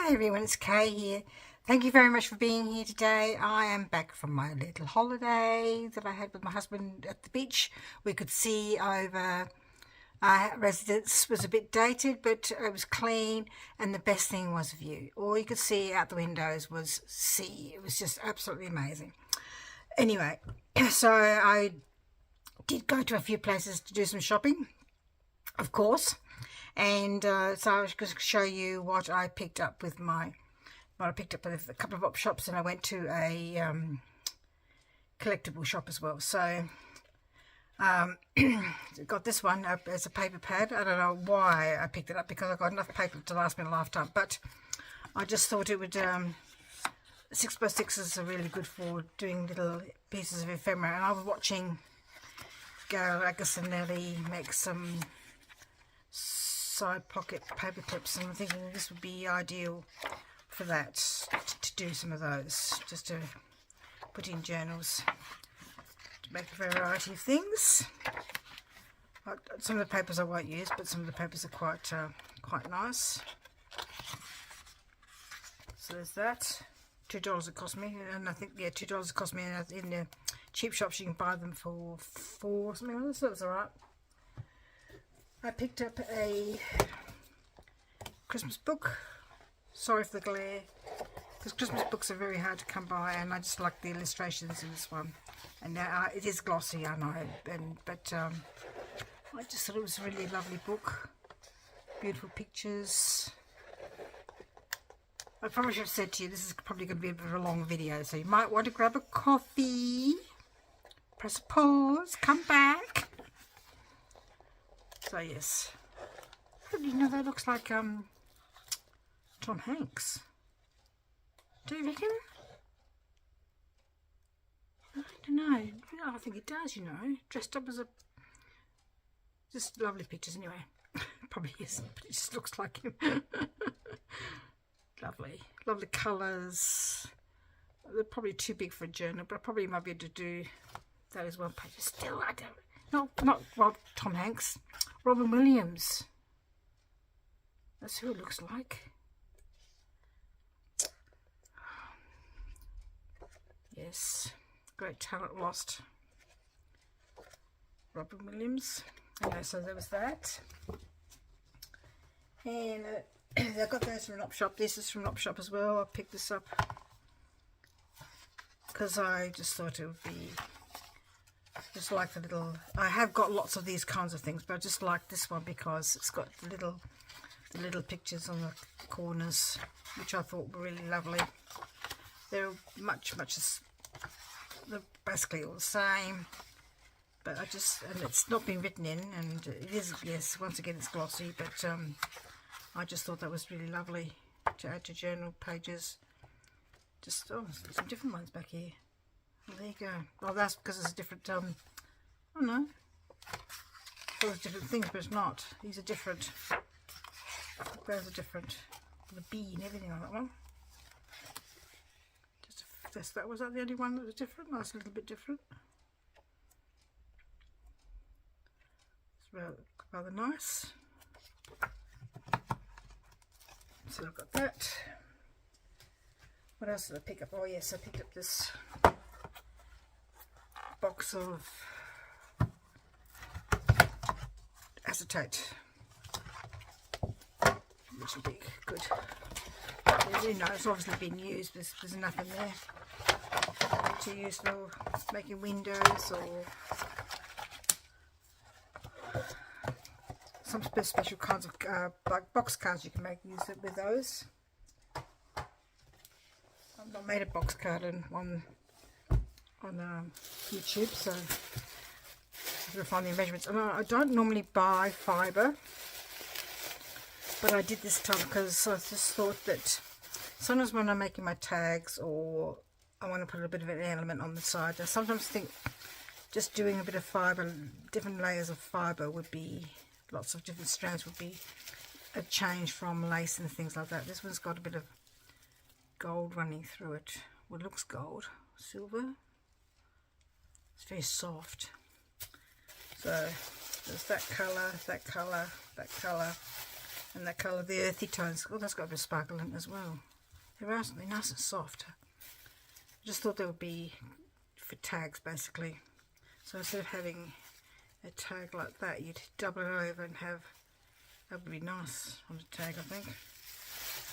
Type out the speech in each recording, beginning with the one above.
Hi everyone, it's Kay here. Thank you very much for being here today. I am back from my little holiday that I had with my husband at the beach. We could see over our residence. Was a bit dated, but it was clean, and the best thing was view. All you could see out the windows was sea. It was just absolutely amazing. Anyway, so I did go to a few places to do some shopping, of course. And so I was going to show you what I picked up with a couple of op shops, and I went to a collectible shop as well. So got this one as a paper pad. I don't know why I picked it up, because I got enough paper to last me a lifetime, but I just thought it would 6x6s are really good for doing little pieces of ephemera. And I was watching Gary Agassonelli make some side pocket paper clips, and I'm thinking this would be ideal for that, to do some of those, just to put in journals, to make a variety of things. Some of the papers I won't use, but some of the papers are quite nice. So there's that. $2 it cost me, and I think, yeah, $2 it cost me in the cheap shops. You can buy them for $4 something like this, so that's alright. I picked up a Christmas book. Sorry for the glare, because Christmas books are very hard to come by, and I just like the illustrations in this one. And it is glossy, I know, but I just thought it was a really lovely book. Beautiful pictures. I probably should have said to you, this is probably going to be a bit of a long video, so you might want to grab a coffee, press pause, come back. So yes, you know, that looks like Tom Hanks. Do you reckon? I don't know. I think it does, you know. Dressed up as a... Just lovely pictures anyway. Probably isn't, but it just looks like him. Lovely colours. They're probably too big for a journal, but I probably might be able to do that as one page. Still, I don't... Not Tom Hanks. Robin Williams. That's who it looks like. Yes. Great talent lost. Robin Williams. Anyway, so there was that. And I got those from an op shop. This is from an op shop as well. I picked this up because I just thought it would be... Just like the little... I have got lots of these kinds of things, but I just like this one because it's got the little pictures on the corners, which I thought were really lovely. They're they're basically all the same, but and it's not been written in, and it is, yes, once again it's glossy, but I just thought that was really lovely to add to journal pages. Just, oh, there's some different ones back here. Well, there you go. Well, that's because it's a different, I don't know. Well, there's different things, but it's not. These are different. Those are different. The bee and everything on that one. Was that the only one that was different? That's a little bit different. It's rather nice. So I've got that. What else did I pick up? Oh yes, I picked up this box of acetate, which will be good. You know, it's obviously been used. There's enough in there to use for making windows or some special kinds of like box cards. You can use it with those. I've not made a box card on YouTube, so I'm going to find the measurements. And I don't normally buy fibre, but I did this time because I just thought that sometimes when I'm making my tags, or I want to put a bit of an element on the side, I sometimes think just doing a bit of fibre, different layers of fibre would be, lots of different strands would be a change from lace and things like that. This one's got a bit of gold running through it. Well, it looks gold, silver. It's very soft. So there's that colour, that colour, that colour, And that colour, the earthy tones, oh, that's got a bit of sparkle in it as well. They're absolutely nice and soft. I just thought they would be for tags basically. So instead of having a tag like that, you'd double it over and have, that would be nice on a tag, I think.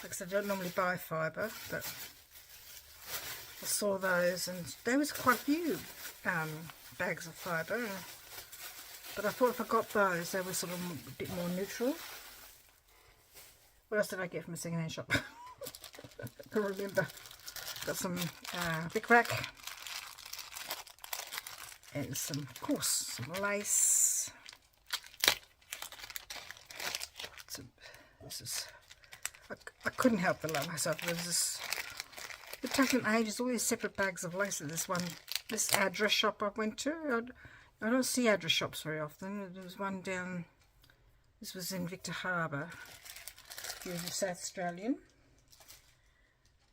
Because I don't normally buy fibre, but I saw those and there was quite a few bags of fibre. But I thought if I got those, they were sort of a bit more neutral. What else did I get from a second-hand shop? I can't remember. Got some bric-a-brac. And some, of course, some lace. This is, I couldn't help but love myself. There's this, it took an ages, all these separate bags of lace at this address shop I went to. I don't see address shops very often. There was one down, this was in Victor Harbour, here in South Australian.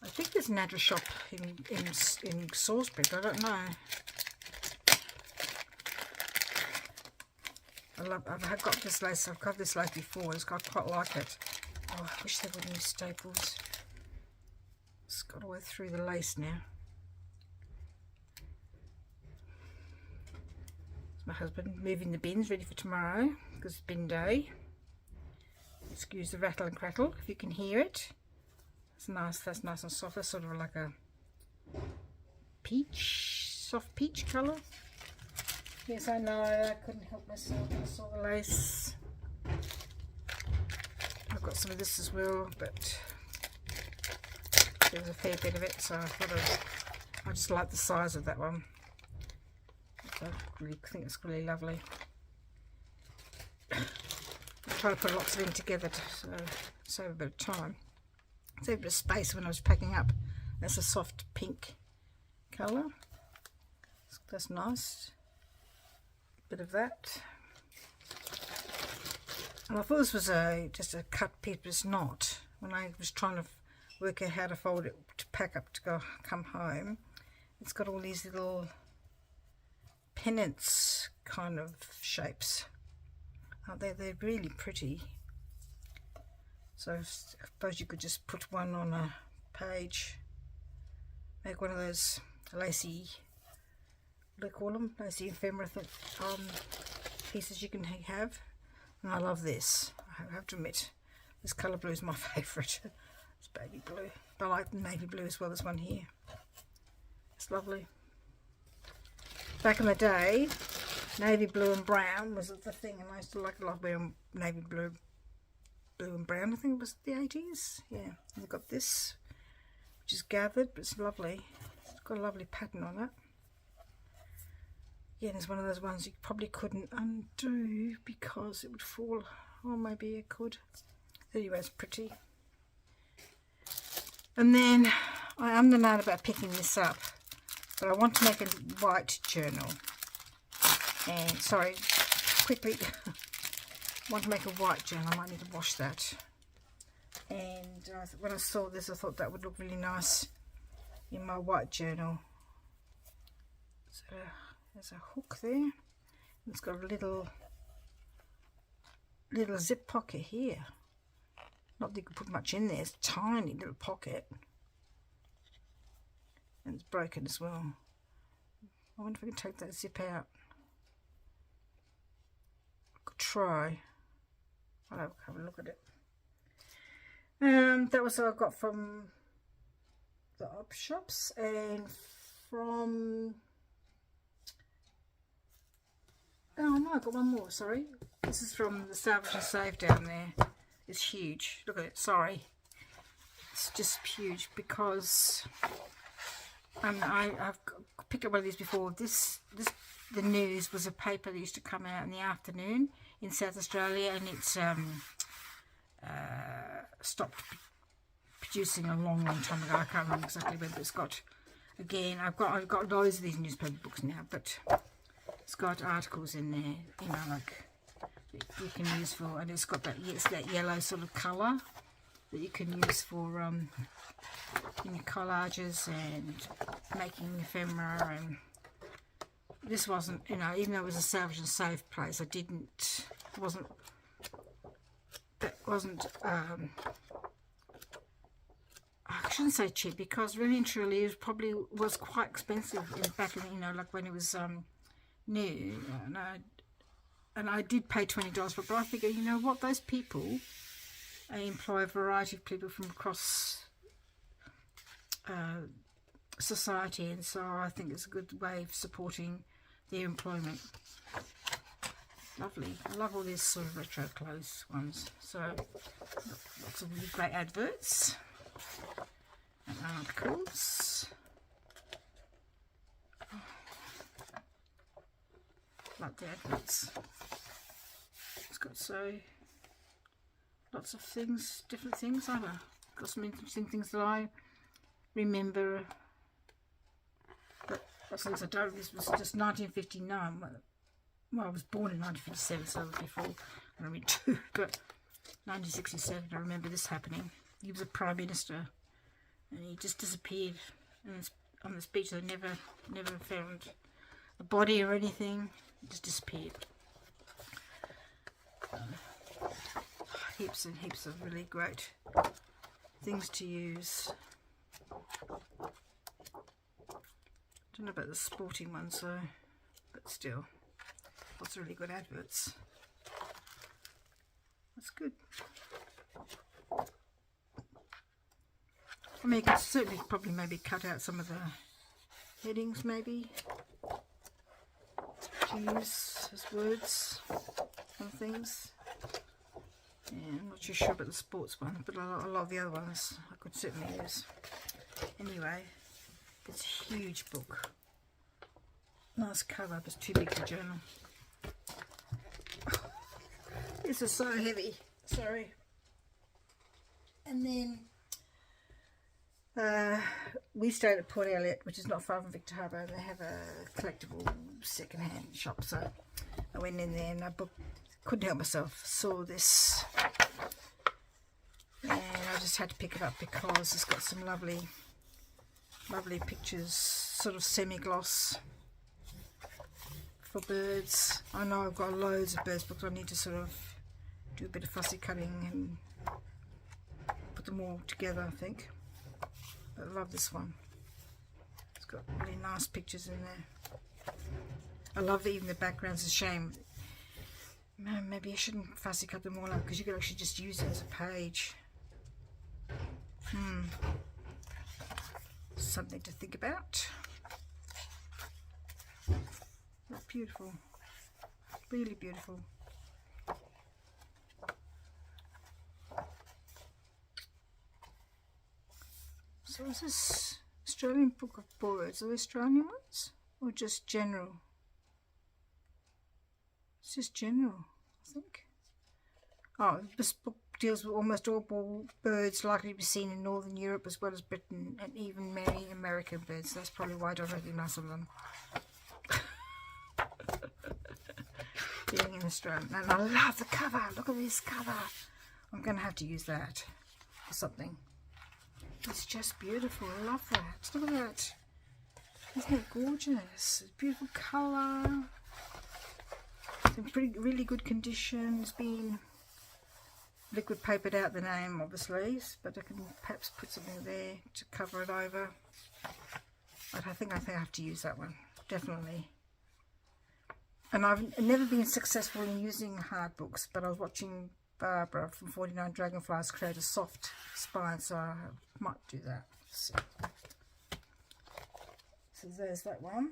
I think there's an address shop in Salisbury, but I don't know. I've got this lace, I've got this lace before, I quite like it. Oh, I wish they would use staples. It's got all the way through the lace now. It's my husband moving the bins ready for tomorrow, because it's bin day. Excuse the rattle and crackle if you can hear it. It's nice, that's nice and soft. That's sort of like a peach, soft peach colour. Yes, I know, I couldn't help myself. I saw the lace. I've got some of this as well, but there was a fair bit of it, so I thought I just like the size of that one. I really think it's really lovely. I try to put lots of them together to save a bit of time. Save a bit of space when I was packing up. That's a soft pink colour. That's nice. Bit of that, and I thought this was just a cut paper's knot. When I was trying to work out how to fold it to pack up to come home, it's got all these little pennants kind of shapes. They're really pretty. So I suppose you could just put one on a page, make one of those lacy, what do they call them? Lacy ephemera pieces you can have. And I love this. I have to admit, this colour blue is my favourite. It's baby blue. But I like the navy blue as well, this one here. It's lovely. Back in the day, navy blue and brown was the thing, and I used to like a lot of wearing navy blue and brown. I think it was the 80s. Yeah. And we've got this, which is gathered, but it's lovely. It's got a lovely pattern on it. Yeah, it's one of those ones you probably couldn't undo because it would fall. Or maybe it could. Anyway, it's pretty. And then I am the nut about picking this up, but I want to make a white journal. And sorry, quickly, I want to make a white journal. I might need to wash that. And when I saw this, I thought that would look really nice in my white journal. So there's a hook there. It's got a little zip pocket here. Not that you could put much in there. It's a tiny little pocket. And it's broken as well. I wonder if I can take that zip out. I could try. I'll have a look at it. That was what I got from the op shops and from... Oh no, I got one more, sorry. This is from the Salvage and Save down there. It's huge. Look at it, sorry. It's just huge because I've picked up one of these before. The News was a paper that used to come out in the afternoon in South Australia, and it's stopped producing a long time ago. I can't remember exactly when, but it's got, again, I've got loads of these newspaper books now, but it's got articles in there, you know, like you can use for, and it's got that, it's that yellow sort of colour that you can use for in your collages and making ephemera. And this wasn't, you know, even though it was a Salvage and Save place, I wasn't that wasn't, I shouldn't say cheap, because really and truly it probably was quite expensive back in, you know, like when it was new, and I did pay $20 for it, but I figure, you know what, those people, they employ a variety of people from across society, and so I think it's a good way of supporting their employment. Lovely. I love all these sort of retro clothes ones. So lots of really great adverts and articles. Like the adverts. It's got so lots of things, different things. I don't know. Got some interesting things that I remember. But since I don't, this was just 1959. Well, I was born in 1957, so before I mean 2, but 1967. I remember this happening. He was a prime minister, and he just disappeared. And on this beach, they never found a body or anything. He just disappeared. Heaps and heaps of really great things to use. Don't know about the sporting ones though, but still, lots of really good adverts. That's good. I mean, you could certainly probably maybe cut out some of the headings maybe to use as words on things. Yeah, I'm not too sure about the sports one, but a lot of the other ones I could certainly use. Anyway, it's a huge book. Nice cover, but it's too big for journal. This is so heavy. Sorry. And then we stayed at Port Elliot, which is not far from Victor Harbour, and they have a collectible second-hand shop. So I went in there and I couldn't help myself. Saw this, and I just had to pick it up because it's got some lovely pictures, sort of semi-gloss for birds. I know I've got loads of birds books. I need to sort of do a bit of fussy cutting and put them all together, I think. But I love this one. It's got really nice pictures in there. I love even the background's a shame. Man, maybe I shouldn't fussy cut them all up, because you could actually just use it as a page. Something to think about. That's beautiful. Really beautiful. So is this Australian Book of Birds? Are they Australian ones? Or just general? It's just general, I think. Oh, this book deals with almost all birds likely to be seen in Northern Europe as well as Britain, and even many American birds. That's probably why I don't recognise some of them. Being in Australia. And I love the cover. Look at this cover. I'm going to have to use that for something. It's just beautiful. I love that. Look at that. Isn't it gorgeous? It's beautiful colour. It's in really good condition. It's been liquid papered out, the name obviously, but I can perhaps put something there to cover it over. But I think I have to use that one, definitely. And I've never been successful in using hard books, but I was watching Barbara from 49 Dragonflies create a soft spine, so I might do that. So there's that one.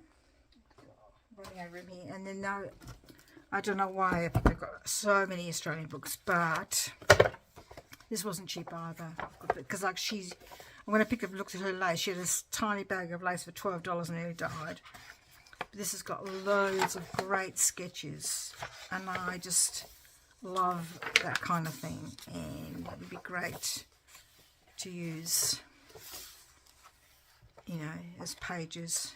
Running over him here, and then now I don't know why I've got so many Australian books, but this wasn't cheap either. Because like I'm going to pick up, looked at her lace. She had this tiny bag of lace for $12 and nearly died. But this has got loads of great sketches, and I just love that kind of thing. And it would be great to use, you know, as pages.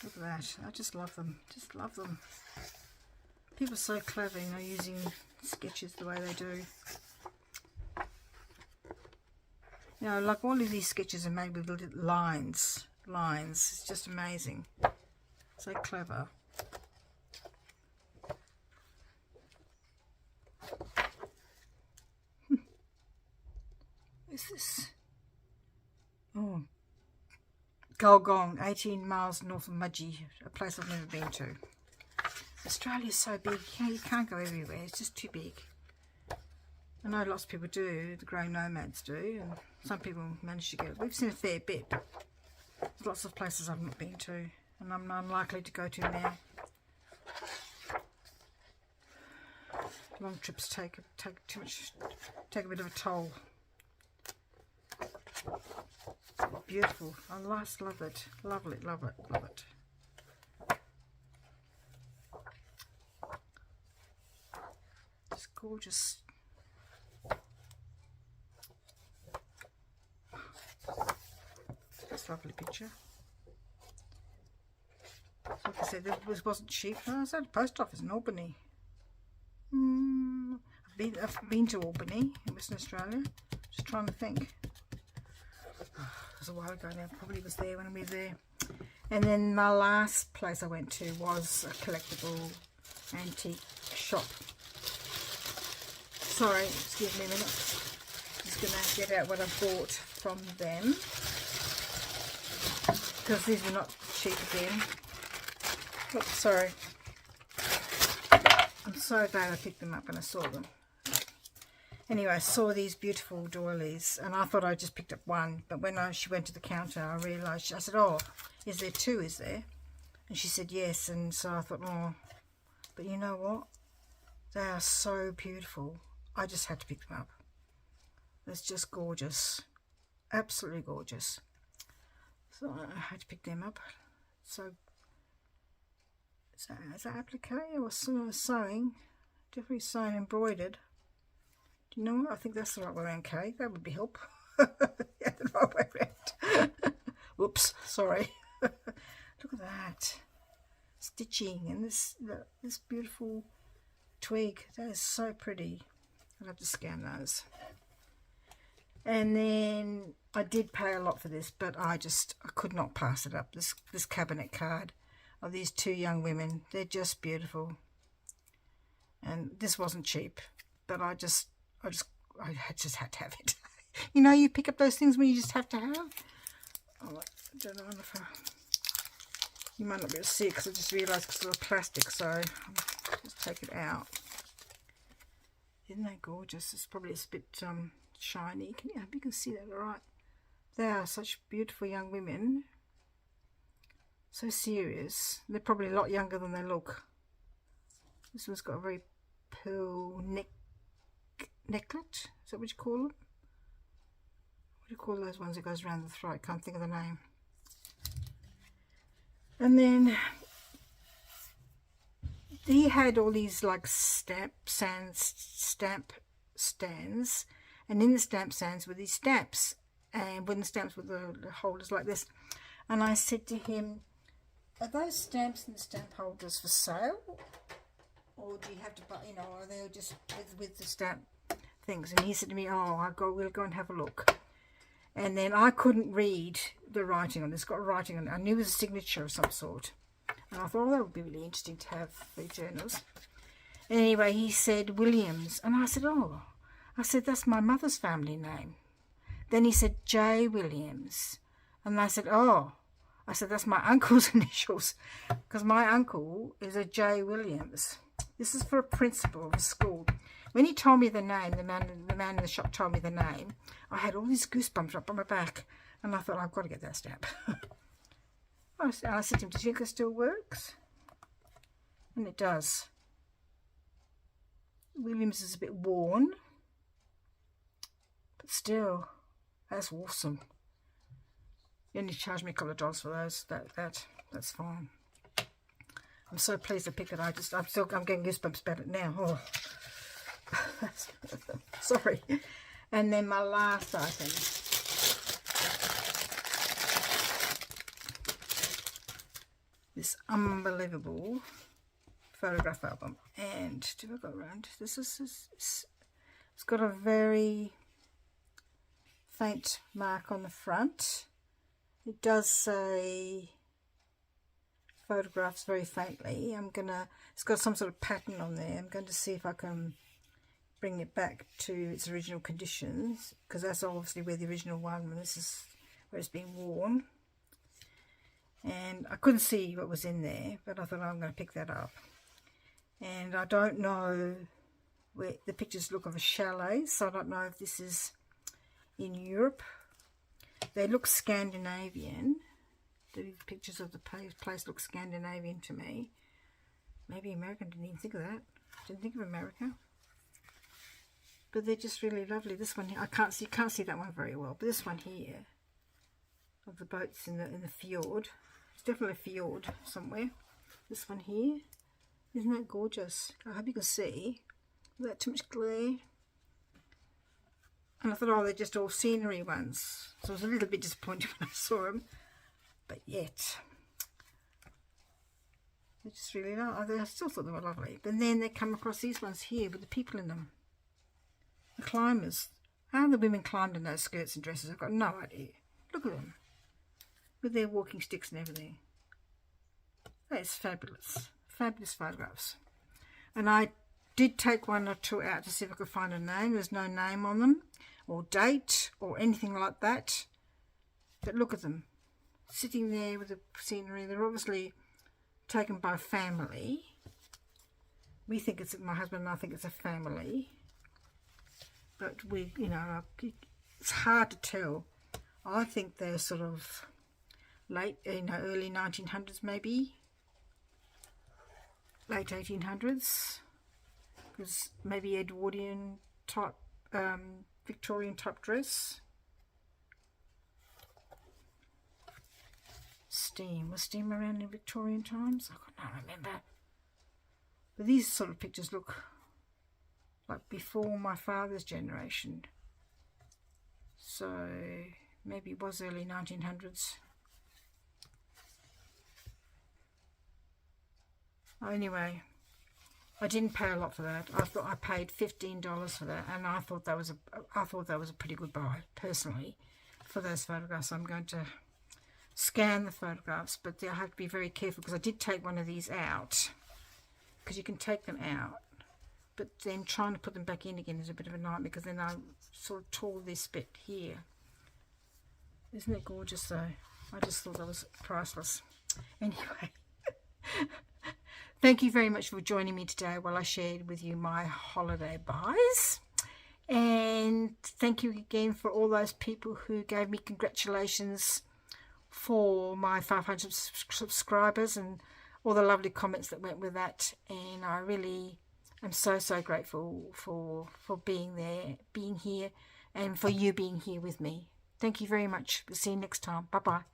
Look at that. I just love them. Just love them. People are so clever, you know, using sketches the way they do. You know, like all of these sketches are made with little lines. It's just amazing. So clever. Where's this? Oh, Gulgong, 18 miles north of Mudgee, a place I've never been to. Australia's so big, you can't go everywhere, it's just too big. I know lots of people do, the grey nomads do, and some people manage to get, we've seen a fair bit. There's lots of places I've not been to, and I'm unlikely to go to now. Long trips take too much, take a bit of a toll. Beautiful. I love it. Love it, love it, love it. Just gorgeous. That's a lovely picture. Like I said, this wasn't cheap. I was at a post office in Albany. I've been to Albany in Western Australia. Just trying to think. It was a while ago now. Probably was there when we were there. And then my last place I went to was a collectible antique shop. Sorry, excuse me a minute. I'm just going to get out what I bought from them, because these were not cheap again. Oops, sorry. I'm so glad I picked them up when I saw them. Anyway, I saw these beautiful doilies and I thought I just picked up one, but when she went to the counter I realised, I said, oh, is there two, is there? And she said yes, and so I thought, oh, but you know what? They are so beautiful. I just had to pick them up. It's just gorgeous. Absolutely gorgeous. So I had to pick them up. So, is that applique or sewing? Definitely sewn embroidered. Do you know what? I think that's the right way around, Kay. That would be help. Yeah, the right way around. Whoops, sorry. Look at that. Stitching and this beautiful twig. That is so pretty. I'll have to scan those. And then I did pay a lot for this, but I could not pass it up. This cabinet card of these two young women. They're just beautiful. And this wasn't cheap, but I just had to have it. You know, you pick up those things when you just have to have. Oh, I don't know if you might not be able to see it because I just realised it's of plastic, so I'll just take it out. Isn't that gorgeous? It's probably a bit shiny. I hope you can see that all right. They are such beautiful young women. So serious. They're probably a lot younger than they look. This one's got a very pearl necklet. Is that what you call them? What do you call those ones that goes around the throat? Can't think of the name. And then he had all these like stamp stands, and in the stamp stands were these stamps, and wooden stamps with the holders like this. And I said to him, are those stamps and stamp holders for sale, or do you have to buy, you know, are they just with the stamp things? And he said to me, oh, we'll go and have a look. And then I couldn't read the writing on this. It's got writing on it. I knew it was a signature of some sort. And I thought, oh, that would be really interesting to have for journals. Anyway, he said Williams. And I said, oh. I said, that's my mother's family name. Then he said J. Williams. And I said, oh. I said, that's my uncle's initials. Because my uncle is a J. Williams. This is for a principal of a school. When he told me the name, the man in the shop told me the name, I had all these goosebumps up on my back. And I thought, I've got to get that stamp. I said to him, do you think it still works? And it does. Williams is a bit worn. But still, that's awesome. You only charge me a couple of dollars for those. That's fine. I'm so pleased I picked it. I'm getting goosebumps about it now. Oh. Sorry. And then my last item. This unbelievable photograph album. And do I go around? It's got a very faint mark on the front. It does say photographs very faintly. It's got some sort of pattern on there. I'm going to see if I can bring it back to its original conditions, because that's obviously where the original one, and this is where it's been worn. And I couldn't see what was in there, but I thought, I'm going to pick that up. And I don't know where the pictures look of a chalet, so I don't know if this is in Europe. They look Scandinavian. The pictures of the place look Scandinavian to me. Maybe American. Didn't even think of that. Didn't think of America. But they're just really lovely. This one here, you can't see that one very well, but this one here of the boats in the fjord. It's definitely a fjord somewhere. This one here, isn't that gorgeous? I hope you can see. Without too much glare. And I thought, oh, they're just all scenery ones. So I was a little bit disappointed when I saw them. But yet, they're just really lovely. I still thought they were lovely. But then they come across these ones here with the people in them. The climbers. How the women climbed in those skirts and dresses, I've got no idea. Look at them. With their walking sticks and everything. That is fabulous. Fabulous photographs. And I did take one or two out to see if I could find a name. There's no name on them, or date, or anything like that. But look at them. Sitting there with the scenery. They're obviously taken by family. We think it's, my husband and I think it's a family. But we, you know, it's hard to tell. I think they're sort of late, you know, early 1900s maybe. Late 1800s. Because maybe Edwardian type, Victorian type dress. Steam. Was steam around in Victorian times? I can't remember. But these sort of pictures look like before my father's generation. So maybe it was early 1900s. Anyway, I didn't pay a lot for that. I thought I paid $15 for that, and I thought that was a pretty good buy personally for those photographs. I'm going to scan the photographs, but I have to be very careful because I did take one of these out, because you can take them out, but then trying to put them back in again is a bit of a nightmare, because then I sort of tore this bit here. Isn't it gorgeous though? I just thought that was priceless. Anyway. Thank you very much for joining me today while I shared with you my holiday buys. And thank you again for all those people who gave me congratulations for my 500 subscribers and all the lovely comments that went with that. And I really am so grateful for being there, being here, and for you being here with me. Thank you very much. We'll see you next time. Bye-bye.